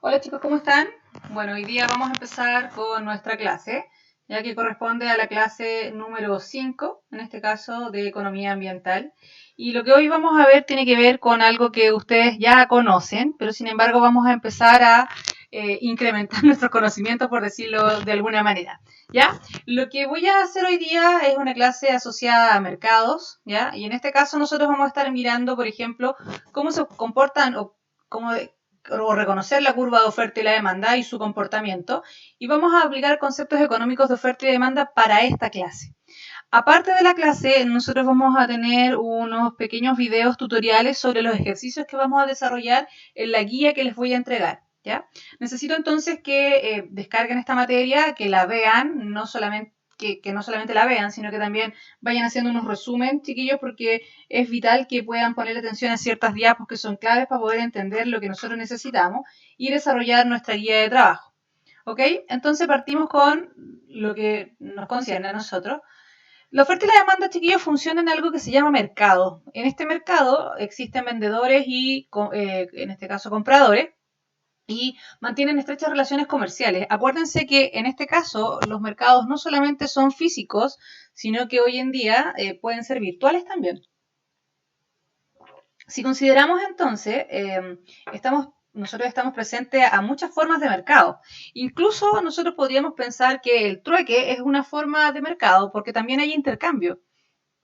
Hola chicos, ¿cómo están? Bueno, hoy día vamos a empezar con nuestra clase, ya que corresponde a la clase número 5, en este caso de Economía Ambiental. Y lo que hoy vamos a ver tiene que ver con algo que ustedes ya conocen, pero sin embargo vamos a empezar a incrementar nuestros conocimientos, por decirlo de alguna manera. ¿Ya? Lo que voy a hacer hoy día es una clase asociada a mercados, ¿ya? Y en este caso nosotros vamos a estar mirando, por ejemplo, cómo se comportan o reconocer la curva de oferta y la demanda y su comportamiento, y vamos a aplicar conceptos económicos de oferta y demanda para esta clase. Aparte de la clase, nosotros vamos a tener unos pequeños videos tutoriales sobre los ejercicios que vamos a desarrollar en la guía que les voy a entregar. ¿Ya? Necesito entonces que descarguen esta materia, que la vean, que no solamente la vean, sino que también vayan haciendo unos resumen, chiquillos, porque es vital que puedan poner atención a ciertas diapos que son claves para poder entender lo que nosotros necesitamos y desarrollar nuestra guía de trabajo. ¿Ok? Entonces partimos con lo que nos concierne a nosotros. La oferta y la demanda, chiquillos, funciona en algo que se llama mercado. En este mercado existen vendedores y, en este caso, compradores, y mantienen estrechas relaciones comerciales. Acuérdense que en este caso los mercados no solamente son físicos, sino que hoy en día pueden ser virtuales también. Si consideramos entonces, nosotros estamos presentes a muchas formas de mercado. Incluso nosotros podríamos pensar que el trueque es una forma de mercado porque también hay intercambio.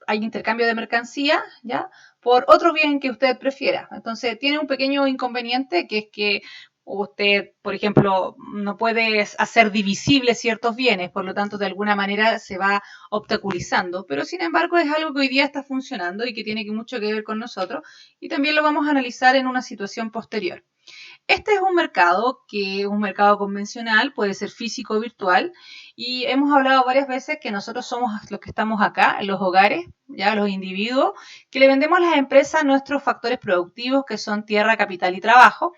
Hay intercambio de mercancía, ¿ya? Por otro bien que usted prefiera. Entonces, tiene un pequeño inconveniente que es que usted, por ejemplo, no puede hacer divisibles ciertos bienes, por lo tanto, de alguna manera se va obstaculizando. Pero, sin embargo, es algo que hoy día está funcionando y que tiene mucho que ver con nosotros y también lo vamos a analizar en una situación posterior. Este es un mercado que es un mercado convencional, puede ser físico o virtual, y hemos hablado varias veces que nosotros somos los que estamos acá, en los hogares, ya los individuos, que le vendemos a las empresas nuestros factores productivos, que son tierra, capital y trabajo,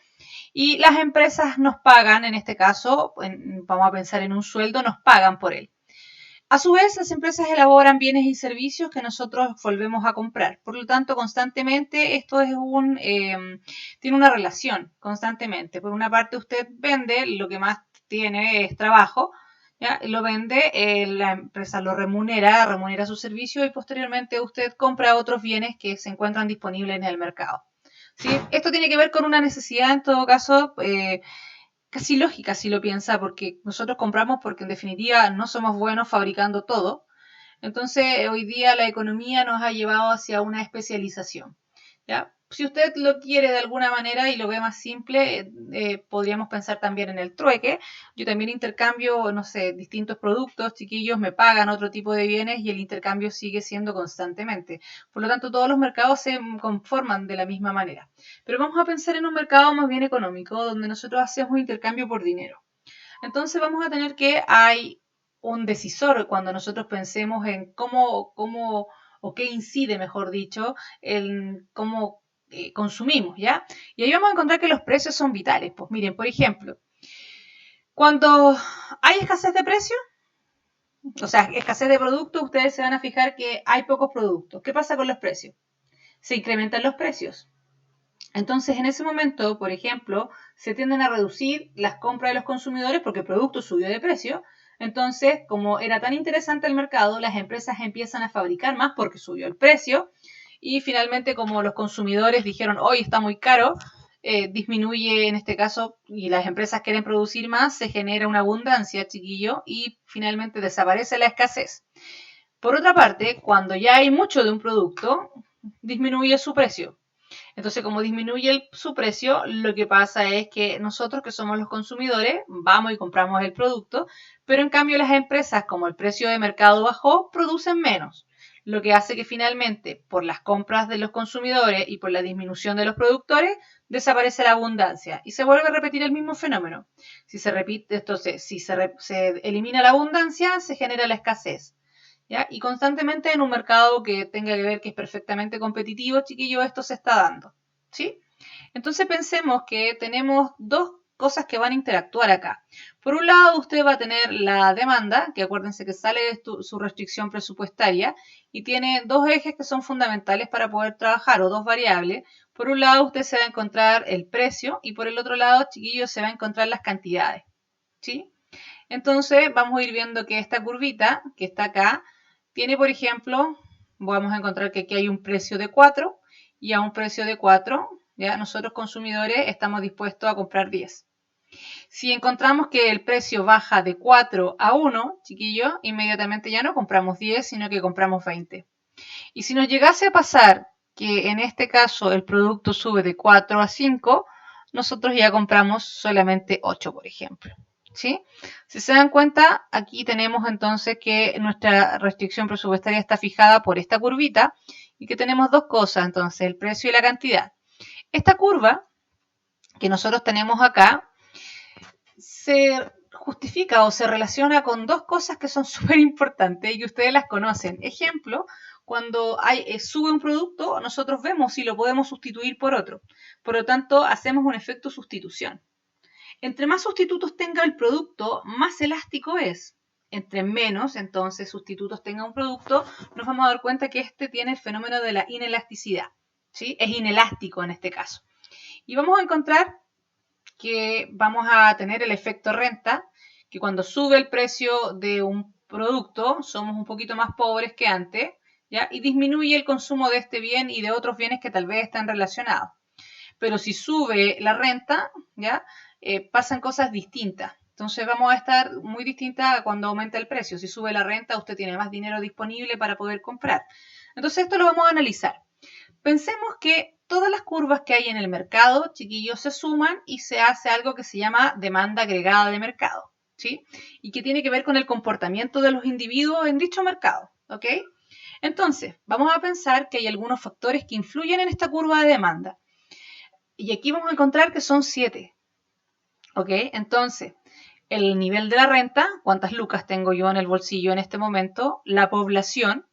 y las empresas nos pagan, en este caso, vamos a pensar en un sueldo, nos pagan por él. A su vez, las empresas elaboran bienes y servicios que nosotros volvemos a comprar. Por lo tanto, constantemente esto es tiene una relación constantemente. Por una parte, usted vende, lo que más tiene es trabajo, ¿ya? Lo vende, la empresa lo remunera su servicio y posteriormente usted compra otros bienes que se encuentran disponibles en el mercado. ¿Sí? Esto tiene que ver con una necesidad, en todo caso, casi lógica si lo piensa, porque nosotros compramos porque en definitiva no somos buenos fabricando todo. Entonces, hoy día la economía nos ha llevado hacia una especialización. ¿Ya? Si usted lo quiere de alguna manera y lo ve más simple, podríamos pensar también en el trueque. Yo también intercambio, no sé, distintos productos, chiquillos me pagan otro tipo de bienes y el intercambio sigue siendo constantemente. Por lo tanto, todos los mercados se conforman de la misma manera. Pero vamos a pensar en un mercado más bien económico, donde nosotros hacemos un intercambio por dinero. Entonces vamos a tener que hay un decisor cuando nosotros pensemos en cómo o qué incide, mejor dicho, en cómo consumimos, ¿ya? Y ahí vamos a encontrar que los precios son vitales. Pues miren, por ejemplo, cuando hay escasez de precios, o sea, escasez de productos, ustedes se van a fijar que hay pocos productos. ¿Qué pasa con los precios? Se incrementan los precios. Entonces, en ese momento, por ejemplo, se tienden a reducir las compras de los consumidores porque el producto subió de precio. Entonces, como era tan interesante el mercado, las empresas empiezan a fabricar más porque subió el precio. Y finalmente, como los consumidores dijeron, hoy está muy caro, disminuye en este caso y las empresas quieren producir más, se genera una abundancia, chiquillo, y finalmente desaparece la escasez. Por otra parte, cuando ya hay mucho de un producto, disminuye su precio. Entonces, como disminuye su precio, lo que pasa es que nosotros, que somos los consumidores, vamos y compramos el producto, pero en cambio las empresas, como el precio de mercado bajó, producen menos. Lo que hace que finalmente, por las compras de los consumidores y por la disminución de los productores, desaparece la abundancia y se vuelve a repetir el mismo fenómeno. Si se repite, entonces, si se elimina la abundancia, se genera la escasez. ¿Ya? Y constantemente en un mercado que tenga que ver que es perfectamente competitivo, chiquillo, esto se está dando. ¿Sí? Entonces pensemos que tenemos dos cosas que van a interactuar acá. Por un lado, usted va a tener la demanda, que acuérdense que sale de su restricción presupuestaria y tiene dos ejes que son fundamentales para poder trabajar, o dos variables. Por un lado usted se va a encontrar el precio y por el otro lado, chiquillos, se va a encontrar las cantidades, ¿sí? Entonces vamos a ir viendo que esta curvita que está acá tiene, por ejemplo, vamos a encontrar que aquí hay un precio de 4 y a un precio de 4, ya nosotros consumidores estamos dispuestos a comprar 10. Si encontramos que el precio baja de 4 a 1, chiquillos, inmediatamente ya no compramos 10, sino que compramos 20. Y si nos llegase a pasar que en este caso el producto sube de 4 a 5, nosotros ya compramos solamente 8, por ejemplo. ¿Sí? Si se dan cuenta, aquí tenemos entonces que nuestra restricción presupuestaria está fijada por esta curvita y que tenemos dos cosas, entonces, el precio y la cantidad. Esta curva que nosotros tenemos acá se justifica o se relaciona con dos cosas que son súper importantes y que ustedes las conocen. Ejemplo, cuando sube un producto, nosotros vemos si lo podemos sustituir por otro. Por lo tanto, hacemos un efecto sustitución. Entre más sustitutos tenga el producto, más elástico es. Entre menos, entonces, sustitutos tenga un producto, nos vamos a dar cuenta que este tiene el fenómeno de la inelasticidad. ¿Sí? Es inelástico en este caso. Y vamos a encontrar que vamos a tener el efecto renta, que cuando sube el precio de un producto, somos un poquito más pobres que antes, ¿ya? Y disminuye el consumo de este bien y de otros bienes que tal vez están relacionados. Pero si sube la renta, ¿ya? Pasan cosas distintas. Entonces vamos a estar muy distintas a cuando aumenta el precio. Si sube la renta, usted tiene más dinero disponible para poder comprar. Entonces esto lo vamos a analizar. Pensemos que todas las curvas que hay en el mercado, chiquillos, se suman y se hace algo que se llama demanda agregada de mercado, ¿sí? Y que tiene que ver con el comportamiento de los individuos en dicho mercado, ¿ok? Entonces, vamos a pensar que hay algunos factores que influyen en esta curva de demanda. Y aquí vamos a encontrar que son 7, ¿ok? Entonces, el nivel de la renta, cuántas lucas tengo yo en el bolsillo en este momento, la población,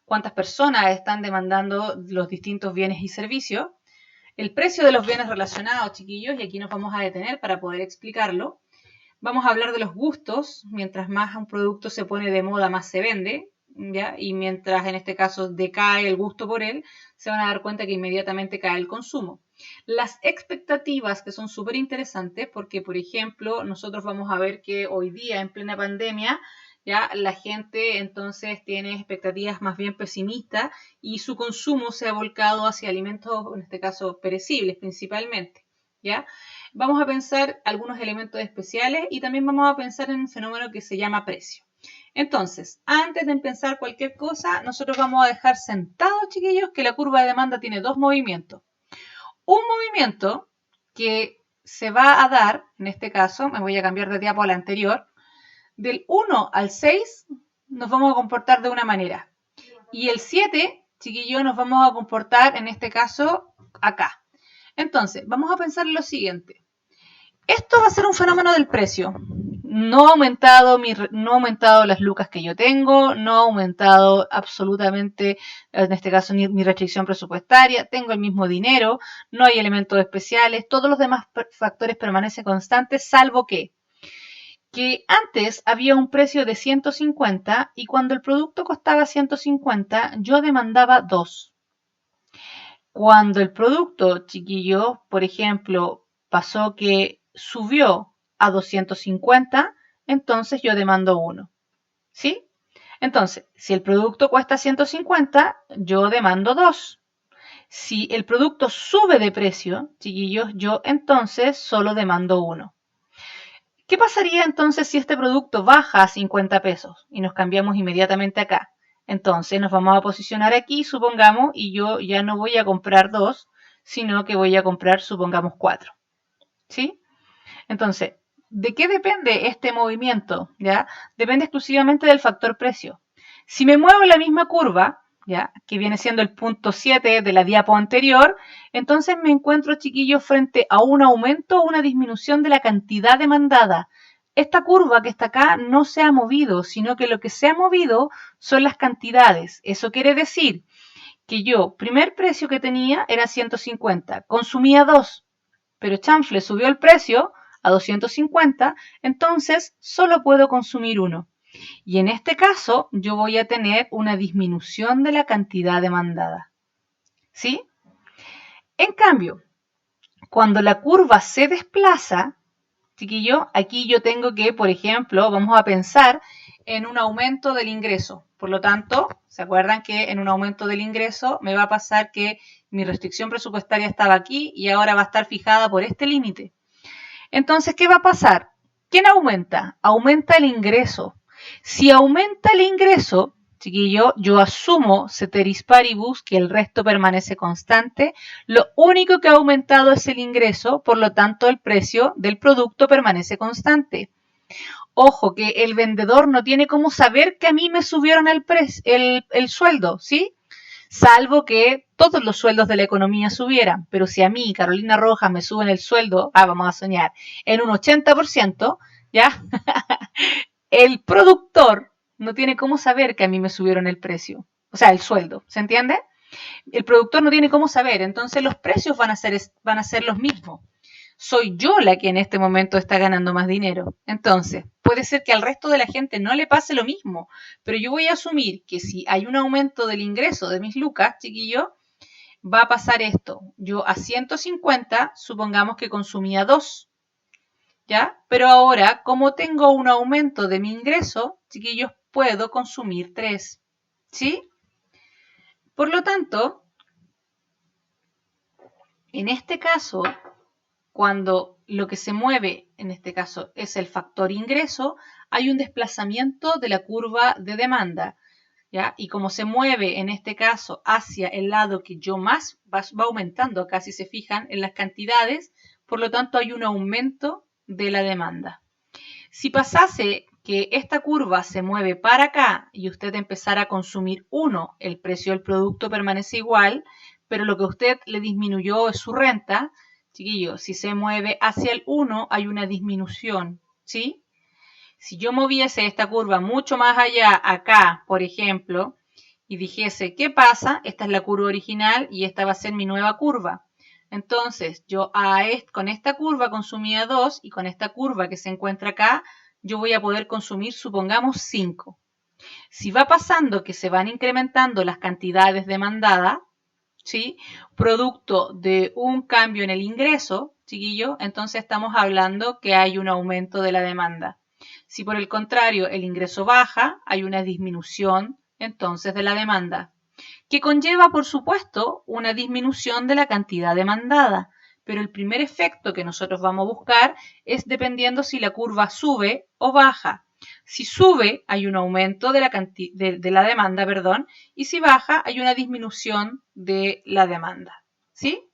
cuántas personas están demandando los distintos bienes y servicios, el precio de los bienes relacionados, chiquillos, y aquí nos vamos a detener para poder explicarlo. Vamos a hablar de los gustos, mientras más un producto se pone de moda, más se vende, ¿ya? Y mientras en este caso decae el gusto por él, se van a dar cuenta que inmediatamente cae el consumo. Las expectativas, que son súper interesantes, porque por ejemplo, nosotros vamos a ver que hoy día, en plena pandemia, ¿ya? La gente entonces tiene expectativas más bien pesimistas y su consumo se ha volcado hacia alimentos, en este caso perecibles principalmente, ¿ya? Vamos a pensar algunos elementos especiales y también vamos a pensar en un fenómeno que se llama precio. Entonces, antes de empezar cualquier cosa, nosotros vamos a dejar sentados, chiquillos, que la curva de demanda tiene dos movimientos. Un movimiento que se va a dar, en este caso, me voy a cambiar de diapo a la anterior, del 1 al 6 nos vamos a comportar de una manera. Y el 7, chiquillos, nos vamos a comportar, en este caso, acá. Entonces, vamos a pensar en lo siguiente. Esto va a ser un fenómeno del precio. No ha aumentado las lucas que yo tengo, no ha aumentado absolutamente, en este caso, ni mi restricción presupuestaria, tengo el mismo dinero, no hay elementos especiales, todos los demás factores permanecen constantes, salvo que antes había un precio de 150 y cuando el producto costaba 150, yo demandaba 2. Cuando el producto, chiquillo, por ejemplo, pasó que subió a 250, entonces yo demando 1. ¿Sí? Entonces, si el producto cuesta 150, yo demando 2. Si el producto sube de precio, chiquillos, yo entonces solo demando 1. ¿Qué pasaría entonces si este producto baja a 50 pesos y nos cambiamos inmediatamente acá? Entonces nos vamos a posicionar aquí, supongamos, y yo ya no voy a comprar 2, sino que voy a comprar, supongamos, 4. ¿Sí? Entonces, ¿de qué depende este movimiento? ¿Ya? Depende exclusivamente del factor precio. Si me muevo en la misma curva, ¿ya? Que viene siendo el punto 7 de la diapo anterior, entonces me encuentro, chiquillos, frente a un aumento o una disminución de la cantidad demandada. Esta curva que está acá no se ha movido, sino que lo que se ha movido son las cantidades. Eso quiere decir que yo, primer precio que tenía era 150, consumía 2, pero chanfle subió el precio a 250, entonces solo puedo consumir 1. Y en este caso yo voy a tener una disminución de la cantidad demandada. ¿Sí? En cambio, cuando la curva se desplaza, chiquillo, aquí yo tengo que, por ejemplo, vamos a pensar en un aumento del ingreso. Por lo tanto, ¿se acuerdan que en un aumento del ingreso me va a pasar que mi restricción presupuestaria estaba aquí y ahora va a estar fijada por este límite? Entonces, ¿qué va a pasar? ¿Quién aumenta? Aumenta el ingreso. Si aumenta el ingreso, chiquillo, yo asumo ceteris paribus que el resto permanece constante. Lo único que ha aumentado es el ingreso, por lo tanto el precio del producto permanece constante. Ojo, que el vendedor no tiene cómo saber que a mí me subieron el sueldo, ¿sí? Salvo que todos los sueldos de la economía subieran. Pero si a mí, Carolina Rojas, me suben el sueldo, vamos a soñar, en un 80%, ¿ya? El productor no tiene cómo saber que a mí me subieron el precio, o sea, el sueldo, ¿se entiende? El productor no tiene cómo saber, entonces los precios van a ser los mismos. Soy yo la que en este momento está ganando más dinero. Entonces, puede ser que al resto de la gente no le pase lo mismo, pero yo voy a asumir que si hay un aumento del ingreso de mis lucas, chiquillo, va a pasar esto. Yo a 150, supongamos que consumía 2, ¿ya? Pero ahora, como tengo un aumento de mi ingreso, chiquillos, puedo consumir 3, ¿sí? Por lo tanto, en este caso, cuando lo que se mueve, en este caso, es el factor ingreso, hay un desplazamiento de la curva de demanda, ¿ya? Y como se mueve, en este caso, hacia el lado que yo más va aumentando, acá si se fijan, en las cantidades, por lo tanto hay un aumento de la demanda. Si pasase que esta curva se mueve para acá y usted empezara a consumir 1, el precio del producto permanece igual, pero lo que usted le disminuyó es su renta. Chiquillos, si se mueve hacia el 1 hay una disminución, ¿sí? Si yo moviese esta curva mucho más allá, acá, por ejemplo, y dijese, ¿qué pasa? Esta es la curva original y esta va a ser mi nueva curva. Entonces, yo con esta curva consumía 2 y con esta curva que se encuentra acá, yo voy a poder consumir, supongamos, 5. Si va pasando que se van incrementando las cantidades demandadas, ¿sí? Producto de un cambio en el ingreso, chiquillo, entonces estamos hablando que hay un aumento de la demanda. Si por el contrario el ingreso baja, hay una disminución entonces de la demanda, que conlleva, por supuesto, una disminución de la cantidad demandada. Pero el primer efecto que nosotros vamos a buscar es dependiendo si la curva sube o baja. Si sube, hay un aumento de la demanda, perdón, y si baja, hay una disminución de la demanda. ¿Sí?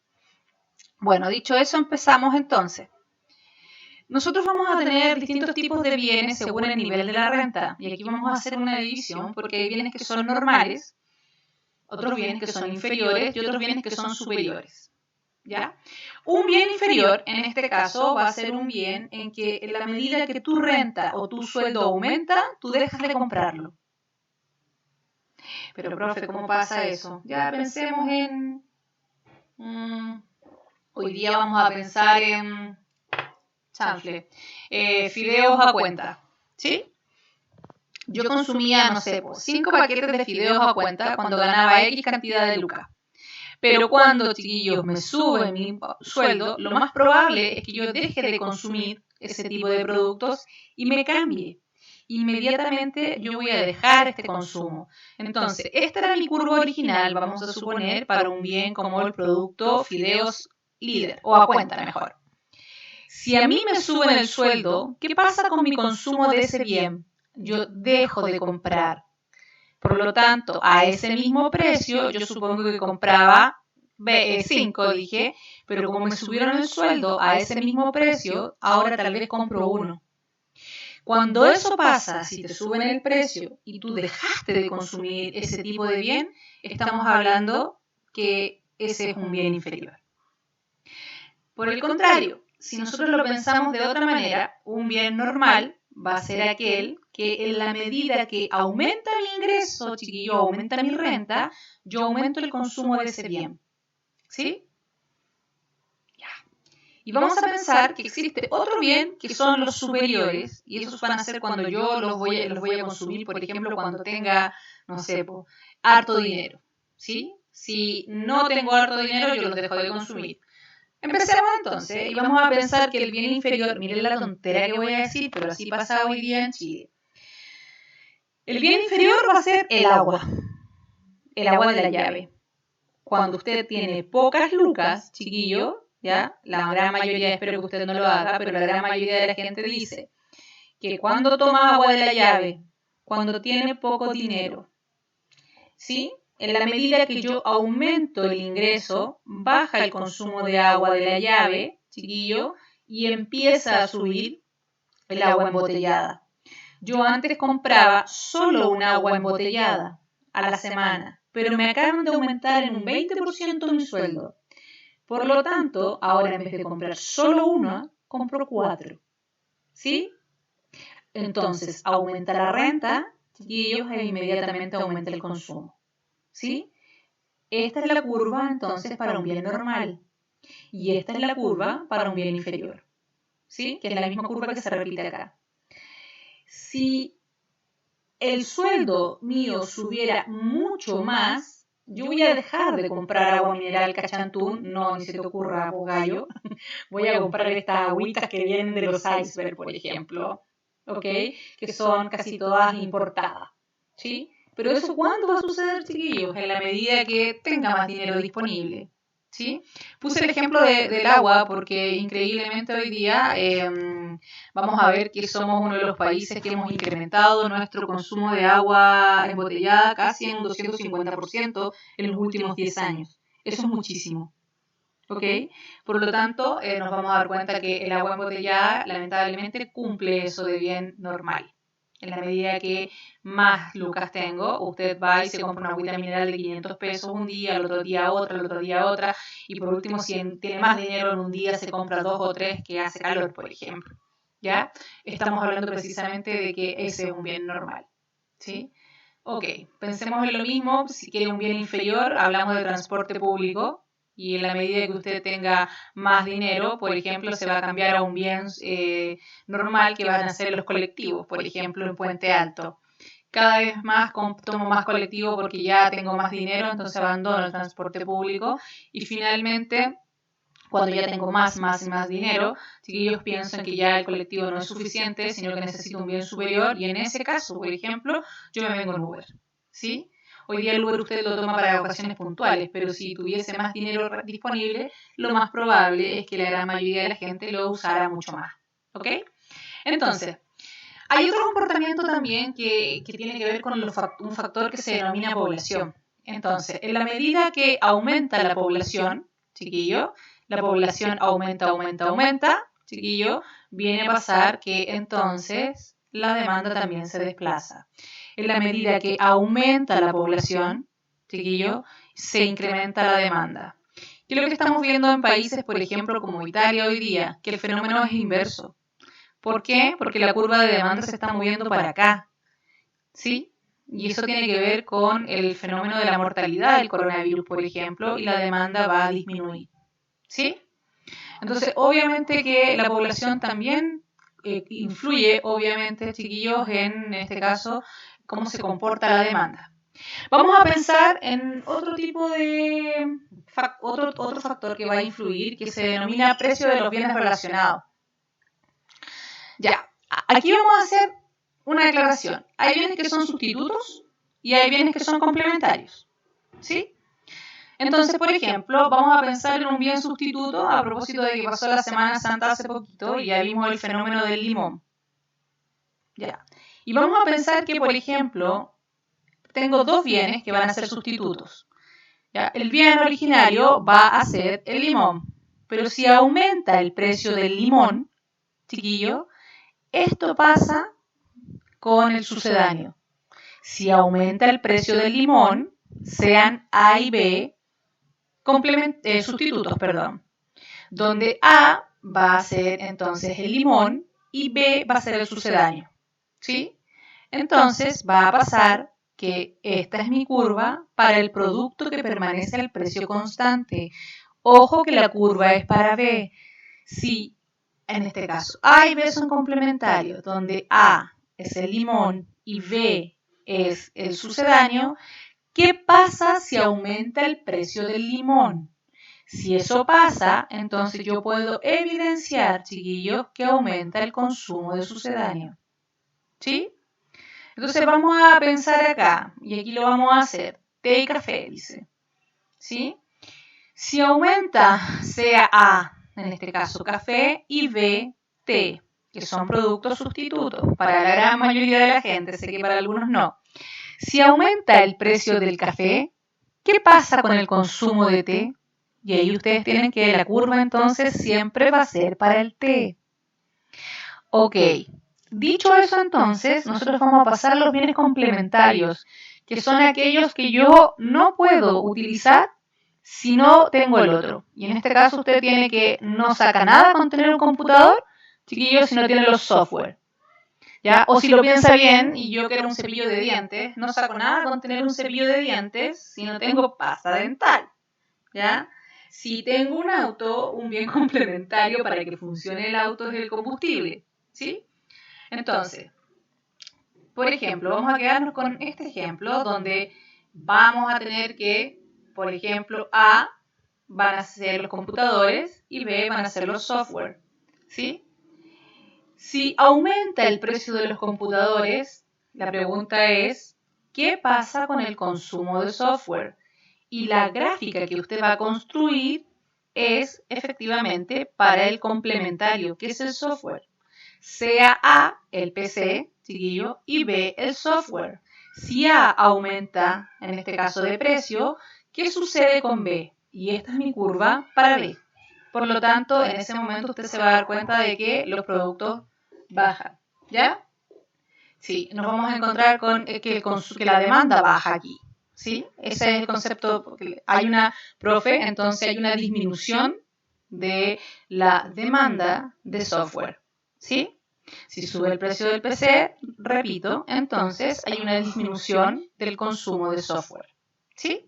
Bueno, dicho eso, empezamos entonces. Nosotros vamos a tener distintos tipos de bienes según el nivel de la renta. Y aquí vamos a hacer una división porque hay bienes que son normales, otros bienes que son inferiores y otros bienes que son superiores. ¿Ya? Un bien inferior, en este caso, va a ser un bien en que en la medida que tu renta o tu sueldo aumenta, tú dejas de comprarlo. Pero, profe, ¿cómo pasa eso? Ya pensemos en... hoy día vamos a pensar en... chanfle. Fideos a cuenta. ¿Sí? Yo consumía, no sé, 5 paquetes de fideos a cuenta cuando ganaba X cantidad de lucas. Pero cuando, chiquillos, me sube mi sueldo, lo más probable es que yo deje de consumir ese tipo de productos y me cambie. Inmediatamente yo voy a dejar este consumo. Entonces, esta era mi curva original, vamos a suponer, para un bien como el producto fideos líder, o a cuenta mejor. Si a mí me suben el sueldo, ¿qué pasa con mi consumo de ese bien? Yo dejo de comprar. Por lo tanto, a ese mismo precio, yo supongo que compraba 5, dije, pero como me subieron el sueldo a ese mismo precio, ahora tal vez compro 1. Cuando eso pasa, si te suben el precio y tú dejaste de consumir ese tipo de bien, estamos hablando que ese es un bien inferior. Por el contrario, si nosotros lo pensamos de otra manera, un bien normal va a ser aquel que en la medida que aumenta mi ingreso, chiquillo, aumenta mi renta, yo aumento el consumo de ese bien. ¿Sí? Ya. Y vamos a pensar que existe otro bien que son los superiores, y esos van a ser cuando yo los voy a consumir, por ejemplo, cuando tenga, no sé, harto dinero. ¿Sí? Si no tengo harto dinero, yo los dejo de consumir. Empecemos entonces y vamos a pensar que el bien inferior, miren la tontera que voy a decir, pero así pasa hoy día en Chile. El bien inferior va a ser el agua de la llave. Cuando usted tiene pocas lucas, chiquillo, ¿ya? La gran mayoría, espero que usted no lo haga, pero la gran mayoría de la gente dice que cuando toma agua de la llave, cuando tiene poco dinero, ¿sí? En la medida que yo aumento el ingreso, baja el consumo de agua de la llave, chiquillo, y empieza a subir el agua embotellada. Yo antes compraba solo un agua embotellada a la semana, pero me acaban de aumentar en un 20% mi sueldo. Por lo tanto, ahora en vez de comprar solo una, compro 4. ¿Sí? Entonces, aumenta la renta, chiquillos, e inmediatamente aumenta el consumo. ¿Sí? Esta es la curva entonces para un bien normal y esta es la curva para un bien inferior, ¿sí? Que es la misma curva que se repite acá. Si el sueldo mío subiera mucho más, yo voy a dejar de comprar agua mineral Cachantún, no, ni se te ocurra, gallo. Voy a comprar estas agüitas que vienen de los iceberg, por ejemplo, ¿ok? Que son casi todas importadas, ¿sí? Pero eso, ¿cuándo va a suceder, chiquillos? En la medida que tenga más dinero disponible, ¿sí? Puse el ejemplo del agua porque increíblemente hoy día vamos a ver que somos uno de los países que hemos incrementado nuestro consumo de agua embotellada casi en un 250% en los últimos 10 años. Eso es muchísimo. ¿Ok? Por lo tanto, nos vamos a dar cuenta que el agua embotellada lamentablemente cumple eso de bien normal. En la medida que más lucas tengo, usted va y se compra una agüita mineral de 500 pesos un día, el otro día otra, el otro día otra, y por último, si tiene más dinero en un día, se compra 2 o 3 que hace calor, por ejemplo. ¿Ya? Estamos hablando precisamente de que ese es un bien normal. ¿Sí? Ok, pensemos en lo mismo, si quiere un bien inferior, hablamos de transporte público, y en la medida que usted tenga más dinero, por ejemplo, se va a cambiar a un bien normal que van a ser los colectivos, por ejemplo, en Puente Alto. Cada vez más tomo más colectivo porque ya tengo más dinero, entonces abandono el transporte público y finalmente, cuando ya tengo más dinero, chiquillos piensan que ya el colectivo no es suficiente, sino que necesito un bien superior y en ese caso, por ejemplo, yo me vengo en Uber, ¿sí? Hoy día el Uber usted lo toma para ocasiones puntuales, pero si tuviese más dinero disponible, lo más probable es que la gran mayoría de la gente lo usara mucho más, ¿ok? Entonces, hay otro comportamiento también que tiene que ver con un factor que se denomina población. Entonces, en la medida que aumenta la población, chiquillo, la población aumenta, chiquillo, viene a pasar que entonces la demanda también se desplaza. En la medida que aumenta la población, chiquillo, se incrementa la demanda. ¿Qué es lo que estamos viendo en países, por ejemplo, como Italia hoy día? Que el fenómeno es inverso. ¿Por qué? Porque la curva de demanda se está moviendo para acá, ¿sí? Y eso tiene que ver con el fenómeno de la mortalidad del coronavirus, por ejemplo, y la demanda va a disminuir, ¿sí? Entonces, obviamente que la población también influye, obviamente, chiquillos, en este caso, cómo se comporta la demanda. Vamos a pensar en otro tipo de otro factor que va a influir, que se denomina precio de los bienes relacionados. Ya, aquí vamos a hacer una declaración. Hay bienes que son sustitutos y hay bienes que son complementarios, ¿sí? Entonces, por ejemplo, vamos a pensar en un bien sustituto a propósito de que pasó la Semana Santa hace poquito y ya vimos el fenómeno del limón. Ya. Y vamos a pensar que, por ejemplo, tengo dos bienes que van a ser sustitutos. ¿Ya? El bien originario va a ser el limón, pero si aumenta el precio del limón, chiquillo, esto pasa con el sucedáneo. Si aumenta el precio del limón, sean A y B sustitutos, donde A va a ser entonces el limón y B va a ser el sucedáneo, ¿sí? Entonces va a pasar que esta es mi curva para el producto que permanece al precio constante. Ojo que la curva es para B. Si en este caso A y B son complementarios, donde A es el limón y B es el sucedáneo, ¿qué pasa si aumenta el precio del limón? Si eso pasa, entonces yo puedo evidenciar, chiquillos, que aumenta el consumo de sucedáneo. ¿Sí? Entonces vamos a pensar acá, y aquí lo vamos a hacer. Té y café, dice. ¿Sí? Si aumenta, sea A, en este caso café, y B, té, que son productos sustitutos para la gran mayoría de la gente, sé que para algunos no. Si aumenta el precio del café, ¿qué pasa con el consumo de té? Y ahí ustedes tienen que la curva entonces siempre va a ser para el té. Ok, dicho eso entonces, nosotros vamos a pasar a los bienes complementarios, que son aquellos que yo no puedo utilizar si no tengo el otro. Y en este caso usted tiene que no saca nada con tener un computador, chiquillos, si no tiene los software. ¿Ya? O si lo piensa bien, y yo quiero un cepillo de dientes, no saco nada con tener un cepillo de dientes si no tengo pasta dental. ¿Ya? Si tengo un auto, un bien complementario para que funcione el auto es el combustible. ¿Sí? Entonces, por ejemplo, vamos a quedarnos con este ejemplo donde vamos a tener que, por ejemplo, A van a ser los computadores y B van a ser los software. ¿Sí? Si aumenta el precio de los computadores, la pregunta es, ¿qué pasa con el consumo de software? Y la gráfica que usted va a construir es efectivamente para el complementario, que es el software. Sea A el PC, chiquillo, y B el software. Si A aumenta, en este caso de precio, ¿qué sucede con B? Y esta es mi curva para B. Por lo tanto, en ese momento usted se va a dar cuenta de que los productos bajan. ¿Ya? Sí, nos vamos a encontrar con que la demanda baja aquí. ¿Sí? Ese es el concepto, porque hay una, profe, entonces hay una disminución de la demanda de software. ¿Sí? Si sube el precio del PC, repito, entonces hay una disminución del consumo de software. ¿Sí?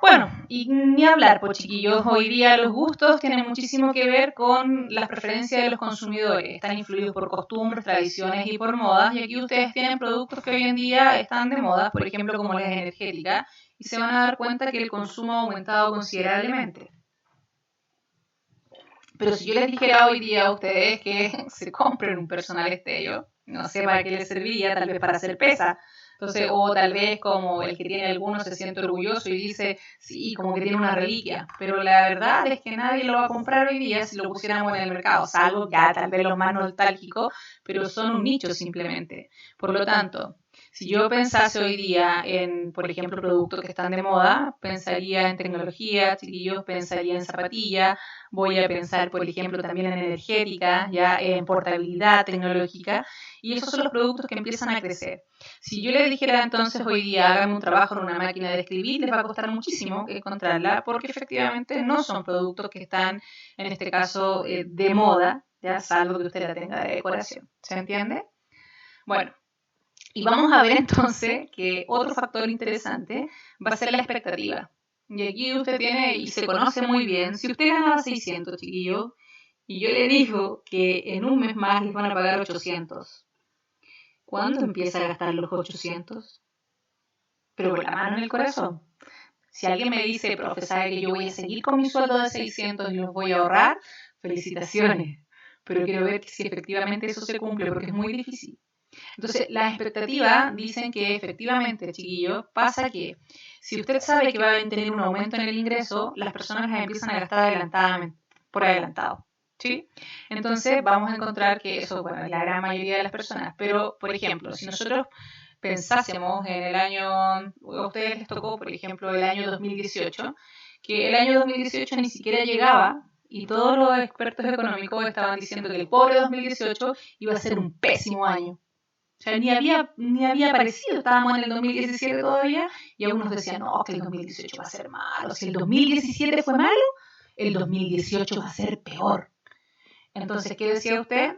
Bueno, y ni hablar, pues chiquillos, hoy día los gustos tienen muchísimo que ver con las preferencias de los consumidores. Están influidos por costumbres, tradiciones y por modas. Y aquí ustedes tienen productos que hoy en día están de moda, por ejemplo, como las energéticas, y se van a dar cuenta que el consumo ha aumentado considerablemente. Pero si yo les dijera hoy día a ustedes que se compren un personal estéreo, no sé para qué les serviría, tal vez para hacer pesa. Entonces, o tal vez como el que tiene alguno se siente orgulloso y dice, sí, como que tiene una reliquia. Pero la verdad es que nadie lo va a comprar hoy día si lo pusiéramos en el mercado, salvo ya tal vez los más nostálgicos, pero son un nicho simplemente. Por lo tanto, si yo pensase hoy día en, por ejemplo, productos que están de moda, pensaría en tecnología, chiquillos, pensaría en zapatillas, voy a pensar, por ejemplo, también en energética, ya en portabilidad tecnológica, y esos son los productos que empiezan a crecer. Si yo les dijera entonces hoy día háganme un trabajo en una máquina de escribir, les va a costar muchísimo encontrarla, porque efectivamente no son productos que están, en este caso, de moda, ya salvo que usted la tenga de decoración. ¿Se entiende? Bueno. Y vamos a ver entonces que otro factor interesante va a ser la expectativa. Y aquí usted tiene y se conoce muy bien. Si usted ganaba 600, chiquillo, y yo le digo que en un mes más les van a pagar 800, ¿cuándo empieza a gastar los 800? Pero con la mano en el corazón. Si alguien me dice, profe, sabe que yo voy a seguir con mi sueldo de 600 y los voy a ahorrar, felicitaciones. Pero quiero ver si efectivamente eso se cumple, porque es muy difícil. Entonces, las expectativas dicen que efectivamente, chiquillos, pasa que si usted sabe que va a tener un aumento en el ingreso, las personas las empiezan a gastar adelantadamente, por adelantado. ¿Sí? Entonces, vamos a encontrar que eso, bueno, es la gran mayoría de las personas. Pero, por ejemplo, si nosotros pensásemos en el año, a ustedes les tocó, por ejemplo, el año 2018, que el año 2018 ni siquiera llegaba y todos los expertos económicos estaban diciendo que el pobre 2018 iba a ser un pésimo año. O sea, ni había aparecido, estábamos en el 2017 todavía y algunos decían, no, que el 2018 va a ser malo. Si el 2017 fue malo, el 2018 va a ser peor. Entonces, ¿qué decía usted?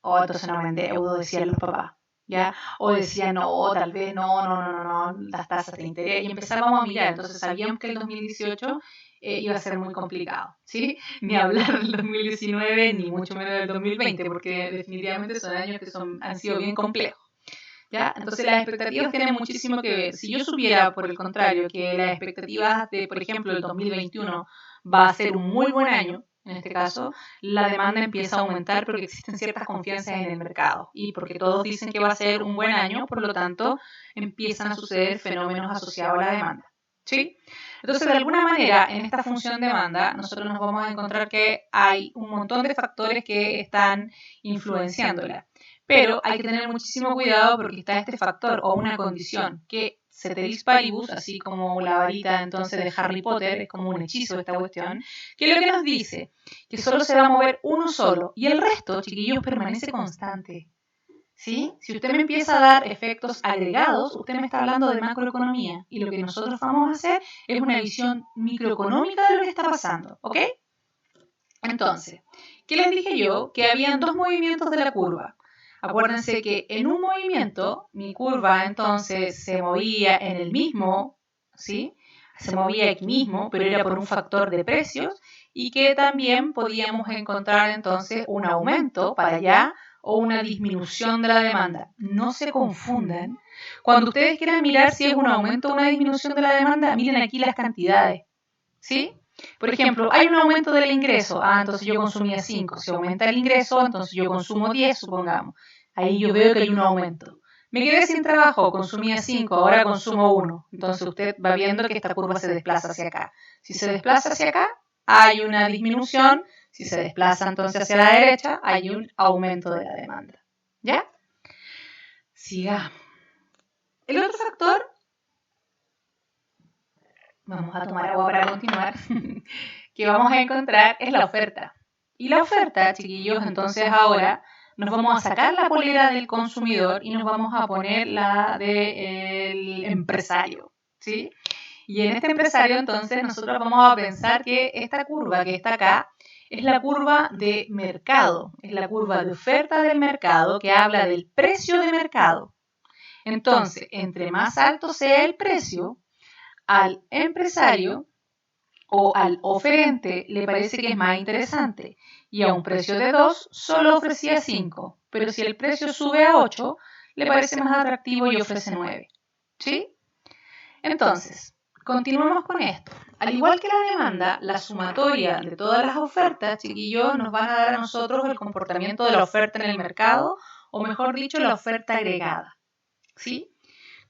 Oh, entonces no me endeudo, decían los papás. ¿Ya? O decían, no, tal vez no, las tasas de interés. Y empezábamos a mirar, entonces sabíamos que el 2018 iba a ser muy complicado, ¿sí? Ni hablar del 2019, ni mucho menos del 2020, porque definitivamente son años que han sido bien complejos. ¿Ya? Entonces las expectativas tienen muchísimo que ver. Si yo supiera, por el contrario, que las expectativas de, por ejemplo, el 2021 va a ser un muy buen año, en este caso, la demanda empieza a aumentar porque existen ciertas confianzas en el mercado y porque todos dicen que va a ser un buen año, por lo tanto, empiezan a suceder fenómenos asociados a la demanda. ¿Sí? Entonces, de alguna manera, en esta función demanda, nosotros nos vamos a encontrar que hay un montón de factores que están influenciándola. Pero hay que tener muchísimo cuidado porque está este factor o una condición que ceteris paribus, así como la varita entonces de Harry Potter, es como un hechizo esta cuestión, que es lo que nos dice que solo se va a mover uno solo y el resto, chiquillos, permanece constante. ¿Sí? Si usted me empieza a dar efectos agregados, usted me está hablando de macroeconomía y lo que nosotros vamos a hacer es una visión microeconómica de lo que está pasando, ¿ok? Entonces, ¿qué les dije yo? Que habían dos movimientos de la curva. Acuérdense que en un movimiento, mi curva entonces se movía en el mismo, ¿sí? Se movía aquí mismo, pero era por un factor de precios y que también podíamos encontrar entonces un aumento para allá o una disminución de la demanda. No se confundan. Cuando ustedes quieran mirar si es un aumento o una disminución de la demanda, miren aquí las cantidades, ¿sí? Por ejemplo, hay un aumento del ingreso. Entonces yo consumía 5. Si aumenta el ingreso, entonces yo consumo 10, supongamos. Ahí yo veo que hay un aumento. Me quedé sin trabajo, consumía 5, ahora consumo 1. Entonces usted va viendo que esta curva se desplaza hacia acá. Si se desplaza hacia acá, hay una disminución. Si se desplaza entonces hacia la derecha, hay un aumento de la demanda. ¿Ya? Siga. El otro factor, vamos a tomar agua para continuar, que vamos a encontrar es la oferta. Y la oferta, chiquillos, entonces ahora nos vamos a sacar la polera del consumidor y nos vamos a poner la del empresario, ¿sí? Y en este empresario, entonces, nosotros vamos a pensar que esta curva que está acá es la curva de mercado, es la curva de oferta del mercado que habla del precio de mercado. Entonces, entre más alto sea el precio, al empresario o al oferente le parece que es más interesante y a un precio de 2 solo ofrecía 5, pero si el precio sube a 8 le parece más atractivo y ofrece 9. ¿Sí? Entonces, continuemos con esto. Al igual que la demanda, la sumatoria de todas las ofertas, chiquillos, nos van a dar a nosotros el comportamiento de la oferta en el mercado, o mejor dicho, la oferta agregada. ¿Sí?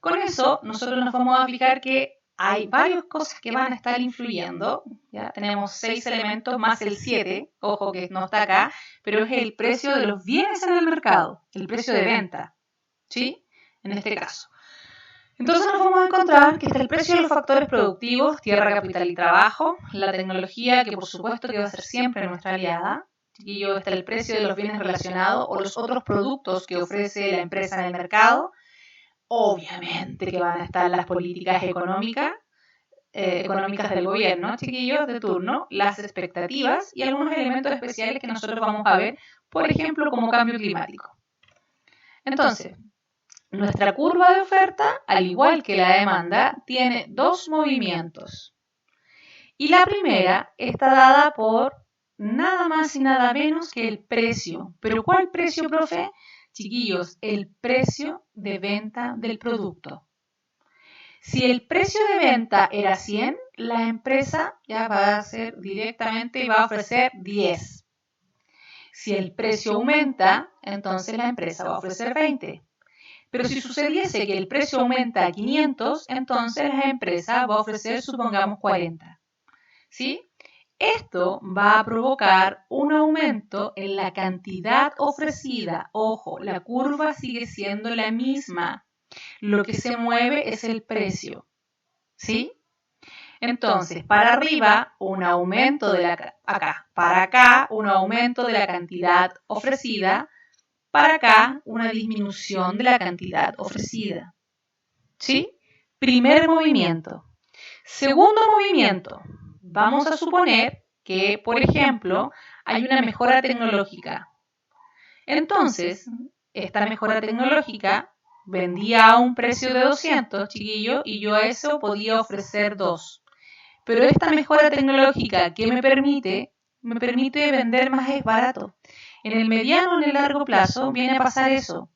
Con eso, nosotros nos vamos a fijar que hay varias cosas que van a estar influyendo. ¿Ya? Tenemos 6 elementos más el 7, ojo que no está acá, pero es el precio de los bienes en el mercado, el precio de venta, ¿sí? En este caso. Entonces nos vamos a encontrar que está el precio de los factores productivos, tierra, capital y trabajo, la tecnología, que por supuesto que va a ser siempre nuestra aliada, y está el precio de los bienes relacionados o los otros productos que ofrece la empresa en el mercado. Obviamente que van a estar las políticas económicas del gobierno, chiquillos, de turno, las expectativas y algunos elementos especiales que nosotros vamos a ver, por ejemplo, como cambio climático. Entonces, nuestra curva de oferta, al igual que la demanda, tiene dos movimientos. Y la primera está dada por nada más y nada menos que el precio. ¿Pero cuál precio, profe? Chiquillos, el precio de venta del producto. Si el precio de venta era 100, la empresa ya va a hacer directamente y va a ofrecer 10. Si el precio aumenta, entonces la empresa va a ofrecer 20. Pero si sucediese que el precio aumenta a 500, entonces la empresa va a ofrecer, supongamos, 40. ¿Sí? Esto va a provocar un aumento en la cantidad ofrecida. Ojo, la curva sigue siendo la misma. Lo que se mueve es el precio. ¿Sí? Entonces, para arriba, un aumento de para acá, un aumento de la cantidad ofrecida. Para acá, una disminución de la cantidad ofrecida. ¿Sí? Primer movimiento. Segundo movimiento. Vamos a suponer que, por ejemplo, hay una mejora tecnológica. Entonces, esta mejora tecnológica vendía a un precio de 200, chiquillo, y yo a eso podía ofrecer 2. Pero esta mejora tecnológica que me permite vender más barato. En el mediano o en el largo plazo viene a pasar eso.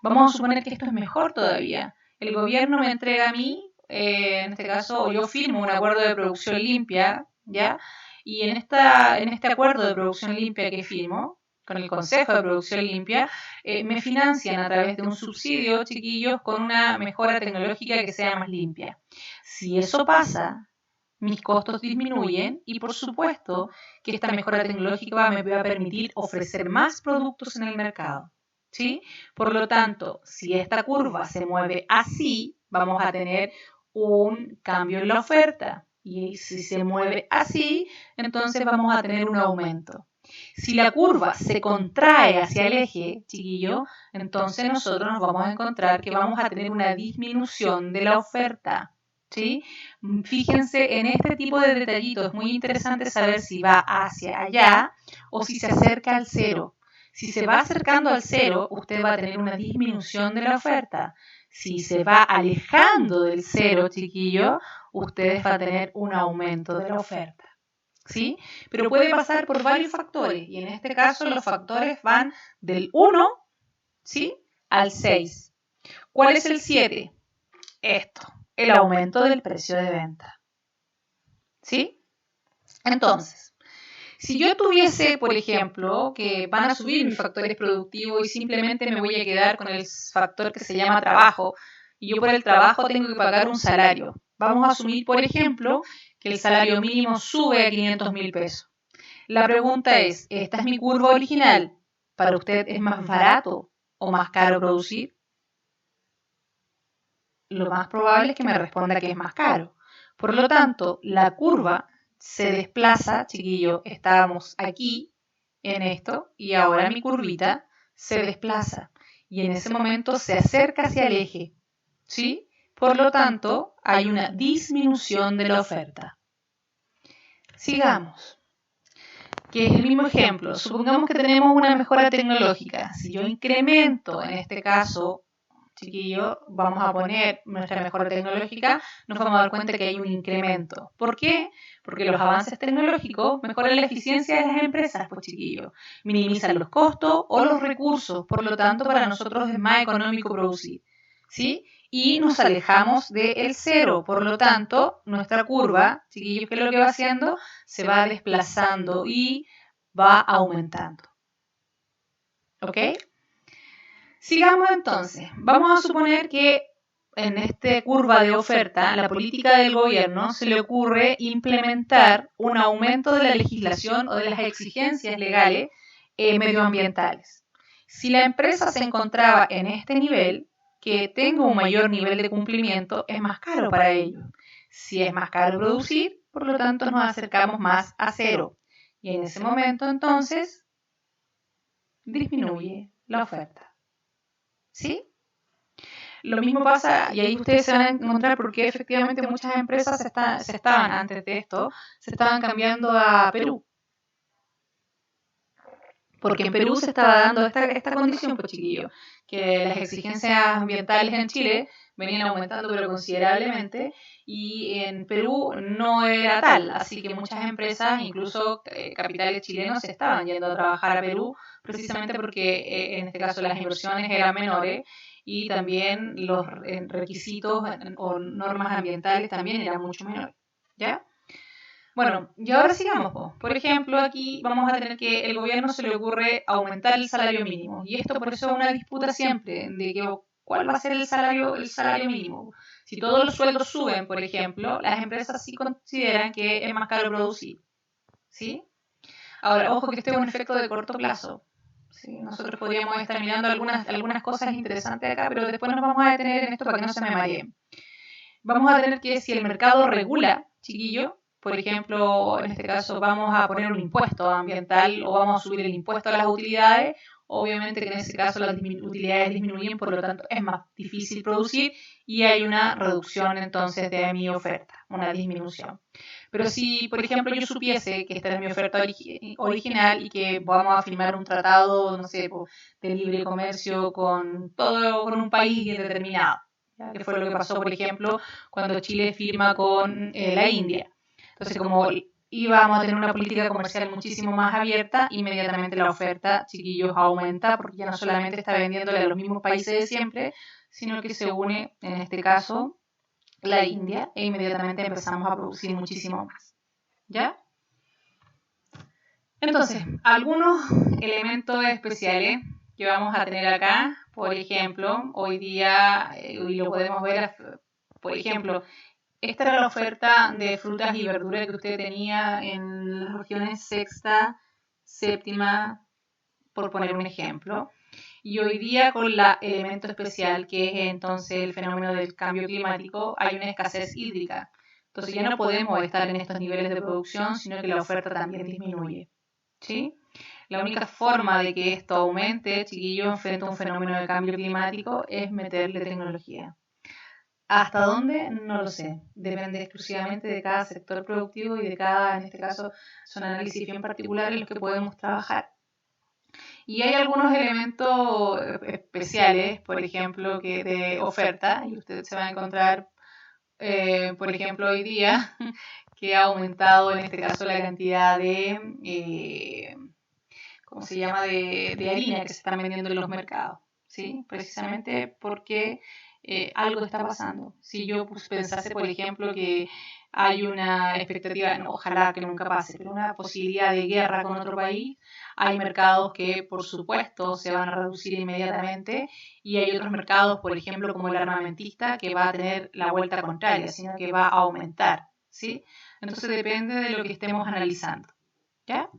Vamos a suponer que esto es mejor todavía. El gobierno me entrega a mí, en este caso, yo firmo un acuerdo de producción limpia, ¿ya? Y en este acuerdo de producción limpia que firmo, con el Consejo de Producción Limpia, me financian a través de un subsidio, chiquillos, con una mejora tecnológica que sea más limpia. Si eso pasa, mis costos disminuyen y por supuesto que esta mejora tecnológica me va a permitir ofrecer más productos en el mercado. ¿Sí? Por lo tanto, si esta curva se mueve así, vamos a tener un cambio en la oferta. Y si se mueve así, entonces vamos a tener un aumento. Si la curva se contrae hacia el eje, chiquillo, entonces nosotros nos vamos a encontrar que vamos a tener una disminución de la oferta. ¿Sí? Fíjense en este tipo de detallitos, es muy interesante saber si va hacia allá o si se acerca al cero. Si se va acercando al cero, usted va a tener una disminución de la oferta. Si se va alejando del cero, chiquillo, ustedes van a tener un aumento de la oferta. ¿Sí? Pero puede pasar por varios factores y en este caso los factores van del 1, ¿sí?, al 6. ¿Cuál es el 7? Esto, el aumento del precio de venta. ¿Sí? Entonces, si yo tuviese, por ejemplo, que van a subir mis factores productivos y simplemente me voy a quedar con el factor que se llama trabajo, y yo por el trabajo tengo que pagar un salario. Vamos a asumir, por ejemplo, que el salario mínimo sube a 500.000 pesos. La pregunta es, ¿esta es mi curva original? ¿Para usted es más barato o más caro producir? Lo más probable es que me responda que es más caro. Por lo tanto, la curva se desplaza, chiquillo, estábamos aquí en esto y ahora mi curvita se desplaza y en ese momento se acerca hacia el eje, ¿sí? Por lo tanto, hay una disminución de la oferta. Sigamos, que es el mismo ejemplo. Supongamos que tenemos una mejora tecnológica. Si yo incremento, en este caso, chiquillo, vamos a poner nuestra mejora tecnológica, nos vamos a dar cuenta que hay un incremento. ¿Por qué? Porque los avances tecnológicos mejoran la eficiencia de las empresas, pues chiquillo, minimizan los costos o los recursos, por lo tanto para nosotros es más económico producir, ¿sí? Y nos alejamos del cero, por lo tanto nuestra curva, chiquillos, ¿qué es lo que va haciendo? Se va desplazando y va aumentando. ¿Ok? Sigamos entonces. Vamos a suponer que en esta curva de oferta, la política del gobierno se le ocurre implementar un aumento de la legislación o de las exigencias legales medioambientales. Si la empresa se encontraba en este nivel, que tenga un mayor nivel de cumplimiento, es más caro para ellos. Si es más caro producir, por lo tanto nos acercamos más a cero. Y en ese momento entonces disminuye la oferta. ¿Sí? Lo mismo pasa, y ahí ustedes se van a encontrar porque efectivamente muchas empresas se estaban, antes de esto, se estaban cambiando a Perú. Porque en Perú se estaba dando esta condición, pues chiquillo, que las exigencias ambientales en Chile venían aumentando pero considerablemente y en Perú no era tal, así que muchas empresas, incluso capitales chilenos, se estaban yendo a trabajar a Perú precisamente porque en este caso las inversiones eran menores y también los requisitos o normas ambientales también eran mucho menores, ¿ya? Bueno, y ahora sigamos. Por ejemplo, aquí vamos a tener que el gobierno se le ocurre aumentar el salario mínimo. Y esto por eso es una disputa siempre de que cuál va a ser el salario mínimo. Si todos los sueldos suben, por ejemplo, las empresas sí consideran que es más caro producir. ¿Sí? Ahora, ojo que este es un efecto de corto plazo. ¿Sí? Nosotros podríamos estar mirando algunas cosas interesantes acá, pero después nos vamos a detener en esto para que no se me mareen. Vamos a tener que, si el mercado regula, chiquillo, por ejemplo, en este caso vamos a poner un impuesto ambiental o vamos a subir el impuesto a las utilidades, obviamente que en ese caso las utilidades disminuyen, por lo tanto es más difícil producir y hay una reducción entonces de mi oferta, una disminución. Pero si, por ejemplo, yo supiese que esta es mi oferta original y que vamos a firmar un tratado, no sé, de libre comercio con un país determinado, ¿ya? Que fue lo que pasó, por ejemplo, cuando Chile firma con la India. Entonces, como y vamos a tener una política comercial muchísimo más abierta, inmediatamente la oferta, chiquillos, aumenta, porque ya no solamente está vendiéndole a los mismos países de siempre, sino que se une, en este caso, la India, e inmediatamente empezamos a producir muchísimo más. ¿Ya? Entonces, algunos elementos especiales que vamos a tener acá, por ejemplo, hoy día, y lo podemos ver, por ejemplo, esta era la oferta de frutas y verduras que usted tenía en las regiones sexta, séptima, por poner un ejemplo. Y hoy día con el elemento especial, que es entonces el fenómeno del cambio climático, hay una escasez hídrica. Entonces ya no podemos estar en estos niveles de producción, sino que la oferta también disminuye. ¿Sí? La única forma de que esto aumente, chiquillos, frente a un fenómeno de cambio climático, es meterle tecnología. ¿Hasta dónde? No lo sé. Depende exclusivamente de cada sector productivo y de cada, en este caso, son análisis bien particulares en los que podemos trabajar. Y hay algunos elementos especiales, por ejemplo, que de oferta, y usted se va a encontrar, por ejemplo, hoy día, que ha aumentado en este caso la cantidad de, ¿cómo se llama?, de harina que se están vendiendo en los mercados, ¿sí? Precisamente porque algo está pasando. Si yo pensase, por ejemplo, que hay una expectativa, no, ojalá que nunca pase, pero una posibilidad de guerra con otro país, hay mercados que, por supuesto, se van a reducir inmediatamente y hay otros mercados, por ejemplo, como el armamentista, que va a tener la vuelta contraria, sino que va a aumentar, ¿sí? Entonces depende de lo que estemos analizando, ¿ya?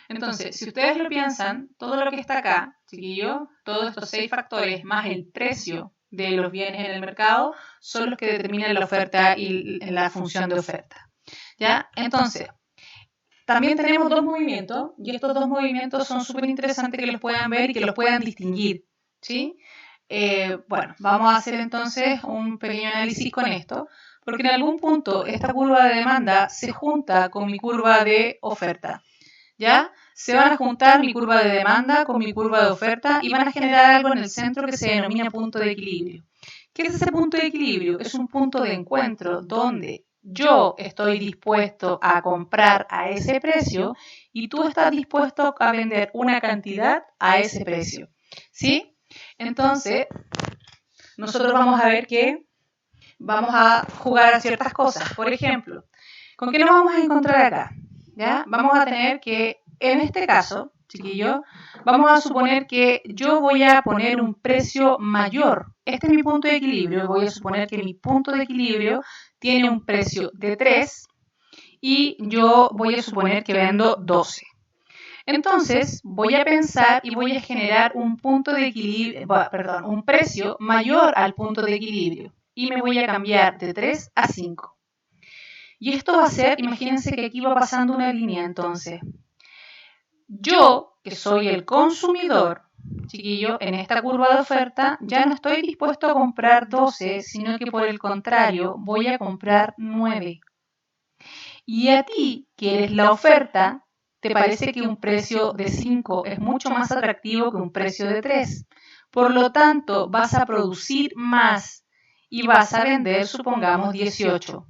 Entonces, si ustedes lo piensan, todo lo que está acá, chiquillos, todos estos 6 factores más el precio de los bienes en el mercado son los que determinan la oferta y la función de oferta. ¿Ya? Entonces, también tenemos dos movimientos y estos dos movimientos son súper interesantes que los puedan ver y que los puedan distinguir. ¿Sí? Bueno, vamos a hacer entonces un pequeño análisis con esto, porque en algún punto esta curva de demanda se junta con mi curva de oferta. ¿Ya? Se van a juntar mi curva de demanda con mi curva de oferta y van a generar algo en el centro que se denomina punto de equilibrio. ¿Qué es ese punto de equilibrio? Es un punto de encuentro donde yo estoy dispuesto a comprar a ese precio y tú estás dispuesto a vender una cantidad a ese precio. ¿Sí? Entonces, nosotros vamos a ver que vamos a jugar a ciertas cosas. Por ejemplo, ¿con qué nos vamos a encontrar acá? ¿Ya? Vamos a tener que, en este caso, chiquillos, vamos a suponer que yo voy a poner un precio mayor. Este es mi punto de equilibrio. Voy a suponer que mi punto de equilibrio tiene un precio de 3 y yo voy a suponer que vendo 12. Entonces, voy a pensar y voy a generar un punto de equilibrio, un precio mayor al punto de equilibrio. Y me voy a cambiar de 3 a 5. Y esto va a ser, imagínense que aquí va pasando una línea entonces. Yo, que soy el consumidor, chiquillo, en esta curva de oferta, ya no estoy dispuesto a comprar 12, sino que por el contrario, voy a comprar 9. Y a ti, que eres la oferta, te parece que un precio de 5 es mucho más atractivo que un precio de 3. Por lo tanto, vas a producir más y vas a vender, supongamos, 18.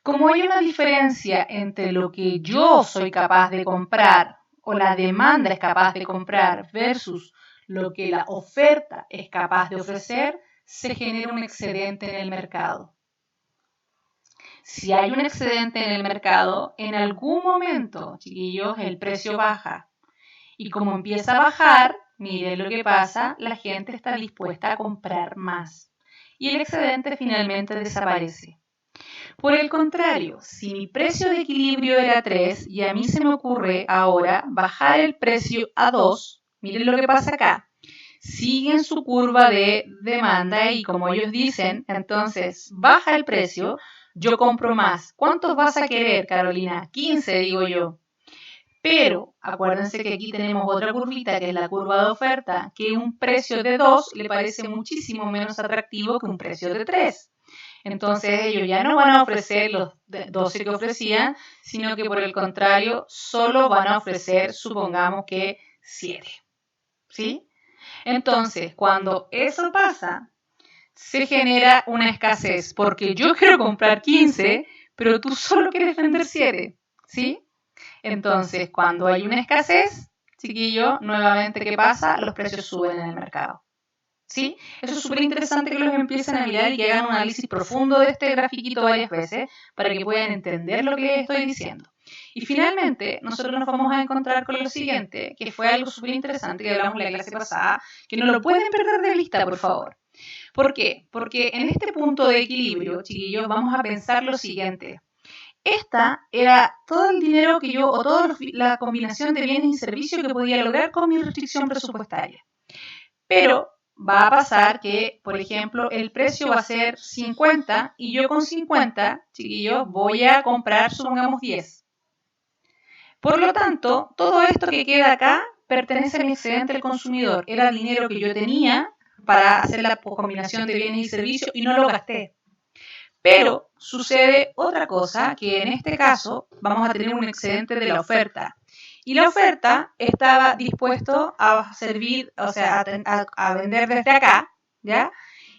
Como hay una diferencia entre lo que yo soy capaz de comprar o la demanda es capaz de comprar versus lo que la oferta es capaz de ofrecer, se genera un excedente en el mercado. Si hay un excedente en el mercado, en algún momento, chiquillos, el precio baja. Y como empieza a bajar, miren lo que pasa, la gente está dispuesta a comprar más. Y el excedente finalmente desaparece. Por el contrario, si mi precio de equilibrio era 3 y a mí se me ocurre ahora bajar el precio a 2, miren lo que pasa acá. Siguen su curva de demanda y como ellos dicen, entonces baja el precio, yo compro más. ¿Cuántos vas a querer, Carolina? 15, digo yo. Pero acuérdense que aquí tenemos otra curvita que es la curva de oferta, que un precio de 2 le parece muchísimo menos atractivo que un precio de 3. Entonces ellos ya no van a ofrecer los 12 que ofrecían, sino que por el contrario, solo van a ofrecer, supongamos que 7. ¿Sí? Entonces, cuando eso pasa, se genera una escasez, porque yo quiero comprar 15, pero tú solo quieres vender 7. ¿sí? Entonces, cuando hay una escasez, chiquillo, nuevamente, ¿qué pasa? Los precios suben en el mercado. ¿Sí? Eso es súper interesante que los empiecen a mirar y que hagan un análisis profundo de este grafiquito varias veces para que puedan entender lo que les estoy diciendo. Y finalmente, nosotros nos vamos a encontrar con lo siguiente, que fue algo súper interesante que hablamos en la clase pasada, que no lo pueden perder de vista, por favor. ¿Por qué? Porque en este punto de equilibrio, chiquillos, vamos a pensar lo siguiente. Esta era todo el dinero que yo, o toda la combinación de bienes y servicios que podía lograr con mi restricción presupuestaria. Pero va a pasar que, por ejemplo, el precio va a ser 50 y yo con 50, chiquillos, voy a comprar, supongamos, 10. Por lo tanto, todo esto que queda acá pertenece a mi excedente del consumidor. Era dinero que yo tenía para hacer la combinación de bienes y servicios y no lo gasté. Pero sucede otra cosa, que en este caso vamos a tener un excedente de la oferta. Y la oferta estaba dispuesto a servir, o sea, a vender desde acá, ¿ya?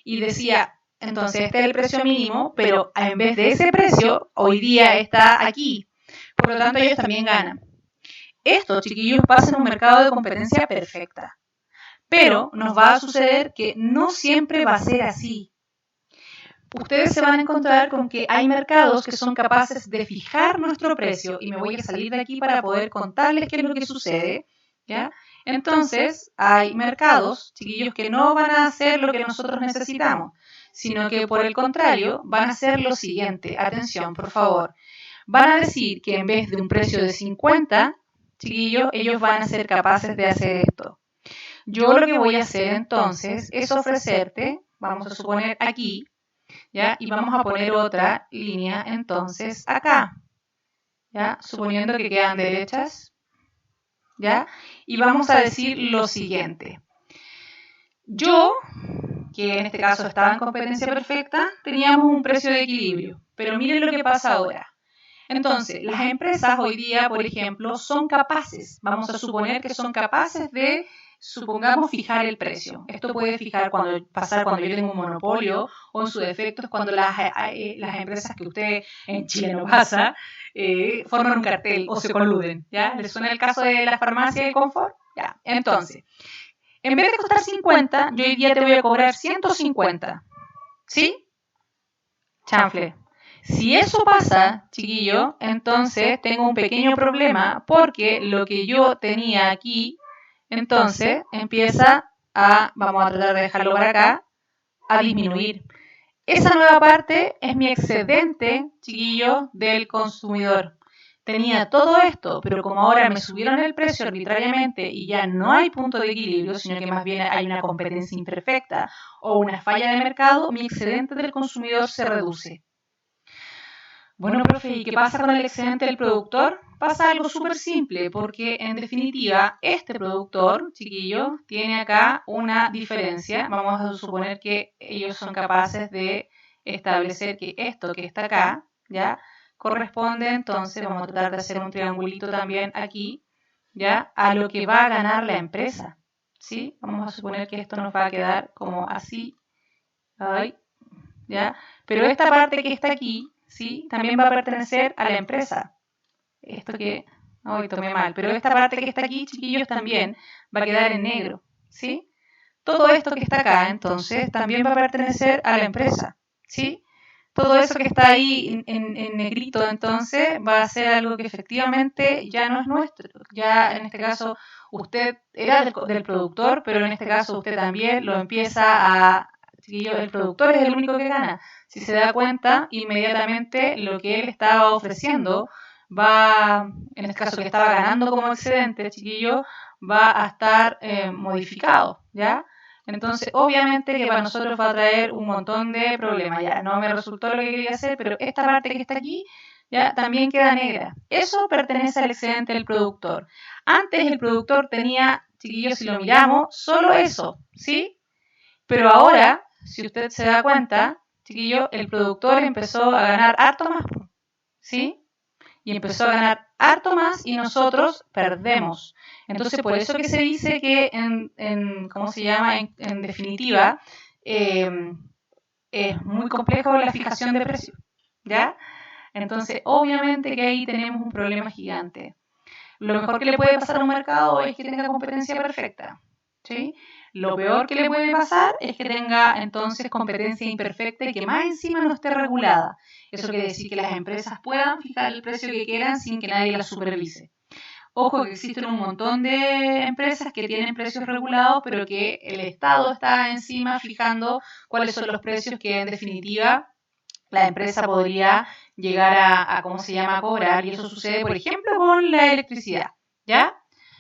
Y decía, entonces este es el precio mínimo, pero en vez de ese precio, hoy día está aquí. Por lo tanto, ellos también ganan. Esto, chiquillos, pasa en un mercado de competencia perfecta. Pero nos va a suceder que no siempre va a ser así. Ustedes se van a encontrar con que hay mercados que son capaces de fijar nuestro precio, y me voy a salir de aquí para poder contarles qué es lo que sucede, ¿ya? Entonces, hay mercados, chiquillos, que no van a hacer lo que nosotros necesitamos, sino que por el contrario van a hacer lo siguiente. Atención, por favor. Van a decir que en vez de un precio de 50, chiquillos, ellos van a ser capaces de hacer esto. Yo lo que voy a hacer entonces es ofrecerte, vamos a suponer aquí, ¿ya? Y vamos a poner otra línea entonces acá, ¿ya? Suponiendo que quedan derechas, ¿ya? Y vamos a decir lo siguiente. Yo, que en este caso estaba en competencia perfecta, teníamos un precio de equilibrio, pero miren lo que pasa ahora. Entonces, las empresas hoy día, por ejemplo, son capaces, vamos a suponer que son capaces de, supongamos, fijar el precio. Esto puede pasar cuando yo tengo un monopolio, o en su defecto es cuando las empresas que usted en Chile no pasa, forman un cartel o se coluden, ¿ya? ¿Les suena el caso de la farmacia de confort? Ya, entonces, en vez de costar 50, yo hoy día te voy a cobrar 150, ¿sí? Chanfle. Si eso pasa, chiquillo, entonces tengo un pequeño problema porque lo que yo tenía aquí, entonces empieza vamos a tratar de dejarlo para acá, a disminuir. Esa nueva parte es mi excedente, chiquillo, del consumidor. Tenía todo esto, pero como ahora me subieron el precio arbitrariamente y ya no hay punto de equilibrio, sino que más bien hay una competencia imperfecta o una falla de mercado, mi excedente del consumidor se reduce. Bueno, profe, ¿y qué pasa con el excedente del productor? Pasa algo súper simple, porque en definitiva, este productor, chiquillo, tiene acá una diferencia. Vamos a suponer que ellos son capaces de establecer que esto que está acá, ¿ya? Corresponde entonces, vamos a tratar de hacer un triangulito también aquí, ¿ya? A lo que va a ganar la empresa, ¿sí? Vamos a suponer que esto nos va a quedar como así, ahí, ¿ya? Pero esta parte que está aquí, ¿sí? También va a pertenecer a la empresa. Esto que, hoy tomé mal, pero esta parte que está aquí, chiquillos, también va a quedar en negro, ¿sí? Todo esto que está acá, entonces, también va a pertenecer a la empresa, ¿sí? Todo eso que está ahí en negrito, entonces, va a ser algo que efectivamente ya no es nuestro. Ya, en este caso, usted era del productor, pero en este caso usted también lo empieza a... Chiquillo, el productor es el único que gana. Si se da cuenta, inmediatamente lo que él estaba ofreciendo va, en este caso que estaba ganando como excedente, chiquillo, va a estar modificado, ¿ya? Entonces, obviamente que para nosotros va a traer un montón de problemas, ya no me resultó lo que quería hacer, pero esta parte que está aquí, ya también queda negra. Eso pertenece al excedente del productor. Antes el productor tenía, chiquillos, si lo miramos, solo eso, ¿sí? Pero ahora, si usted se da cuenta, chiquillo, el productor empezó a ganar harto más, ¿sí? Y empezó a ganar harto más y nosotros perdemos. Entonces, por eso que se dice que ¿cómo se llama? En definitiva, es muy complejo la fijación de precios, ¿ya? Entonces, obviamente que ahí tenemos un problema gigante. Lo mejor que le puede pasar a un mercado es que tenga competencia perfecta, ¿sí? Lo peor que le puede pasar es que tenga entonces competencia imperfecta y que más encima no esté regulada. Eso quiere decir que las empresas puedan fijar el precio que quieran sin que nadie las supervise. Ojo que existen un montón de empresas que tienen precios regulados, pero que el Estado está encima fijando cuáles son los precios que en definitiva la empresa podría llegar a ¿cómo se llama?, a cobrar, y eso sucede, por ejemplo, con la electricidad, ¿ya?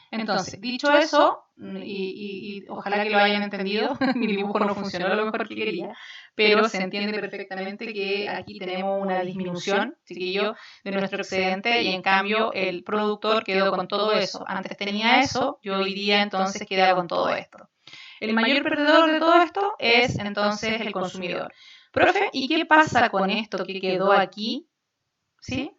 Entonces, dicho eso, y ojalá que lo hayan entendido, mi dibujo no funcionó lo mejor que quería, pero se entiende perfectamente que aquí tenemos una disminución, chiquillo, de nuestro excedente, y en cambio el productor quedó con todo eso. Antes tenía eso, yo hoy día entonces queda con todo esto. El mayor perdedor de todo esto es entonces el consumidor. Profe, ¿y qué pasa con esto que quedó aquí? ¿Sí?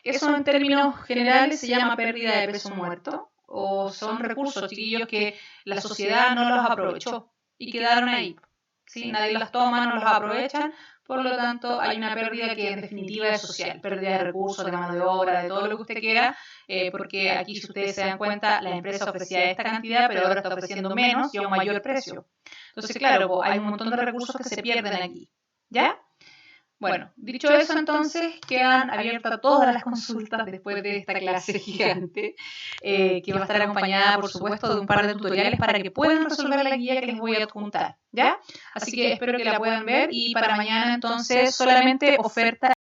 Eso en términos generales se llama pérdida de peso muerto, o son recursos, chiquillos, que la sociedad no los aprovechó y quedaron ahí. ¿Sí? Nadie los toma, no los aprovechan, por lo tanto hay una pérdida que en definitiva es social, pérdida de recursos, de mano de obra, de todo lo que usted quiera, porque aquí, si ustedes se dan cuenta, la empresa ofrecía esta cantidad, pero ahora está ofreciendo menos y a un mayor precio. Entonces, claro, hay un montón de recursos que se pierden aquí, ¿ya? Bueno, dicho eso, entonces quedan abiertas todas las consultas después de esta clase gigante, que va a estar acompañada, por supuesto, de un par de tutoriales para que puedan resolver la guía que les voy a adjuntar, ¿ya? Así que espero que la puedan ver, y para mañana entonces solamente oferta